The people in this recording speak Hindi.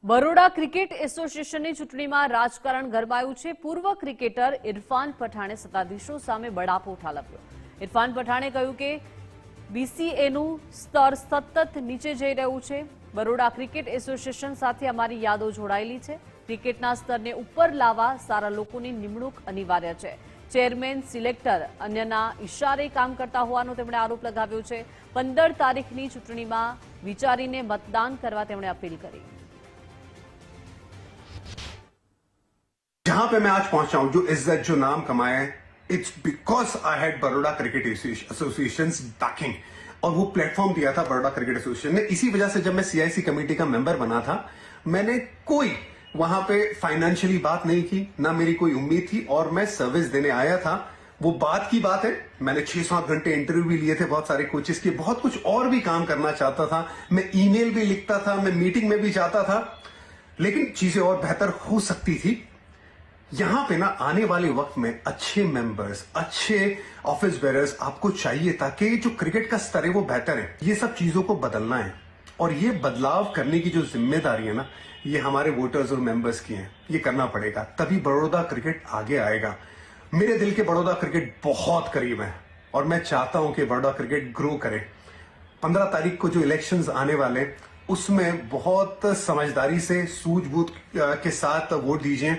બરોડા ક્રિકેટ એસોસિએશનની ચૂંટણીમાં રાજકારણ ગરમાયું છે। પૂર્વ ક્રિકેટર ઇરફાન પઠાણે સત્તાધીશો સામે બળાપો ઠાલવ્યો। ઇરફાન પઠાણે કહ્યું કે બીસીએનું સ્તર સતત નીચે જઈ રહ્યું છે। બરોડા ક્રિકેટ એસોસિએશન સાથે અમારી યાદો જોડાયેલી છે। ક્રિકેટના સ્તરને ઉપર લાવવા સારા લોકોની નિમણૂક અનિવાર્ય છે। ચેરમેન સિલેક્ટર અન્યના ઇશારે કામ કરતા હોવાનો તેમણે આરોપ લગાવ્યો છે। 15 તારીખની ચૂંટણીમાં વિચારીને મતદાન કરવા તેમણે અપીલ કરી। जहां पे मैं आज पहुंचा हूं, जो इज्जत, जो नाम कमाया है, it's because I had Baroda cricket association banking. और वो प्लेटफॉर्म दिया था बड़ौदा क्रिकेट एसोसिएशन ने। इसी वजह से जब मैं सीआईसी कमेटी का मेंबर बना था, मैंने कोई वहां पे फाइनेंशियली बात नहीं की, ना मेरी कोई उम्मीद थी, और मैं सर्विस देने आया था। वो बात की बात है, मैंने 6-7 घंटे इंटरव्यू भी लिए थे बहुत सारे कोचेस के, बहुत कुछ और भी काम करना चाहता था। मैं ईमेल भी लिखता था, मैं मीटिंग में भी जाता था, लेकिन चीजें और बेहतर हो सकती थी। यहां पे ना आने वाले वक्त में अच्छे मेंबर्स, अच्छे ऑफिस बेरर्स आपको चाहिए, ताकि जो क्रिकेट का स्तर है वो बेहतर है। ये सब चीजों को बदलना है, और ये बदलाव करने की जो जिम्मेदारी है ना, ये हमारे वोटर्स और मेंबर्स की है। ये करना पड़ेगा, तभी बड़ौदा क्रिकेट आगे आएगा। मेरे दिल के बड़ौदा क्रिकेट बहुत करीब है, और मैं चाहता हूं कि बड़ौदा क्रिकेट ग्रो करे। 15 तारीख को जो इलेक्शंस आने वाले, उसमें बहुत समझदारी से, सूझबूझ के साथ वोट दीजिए।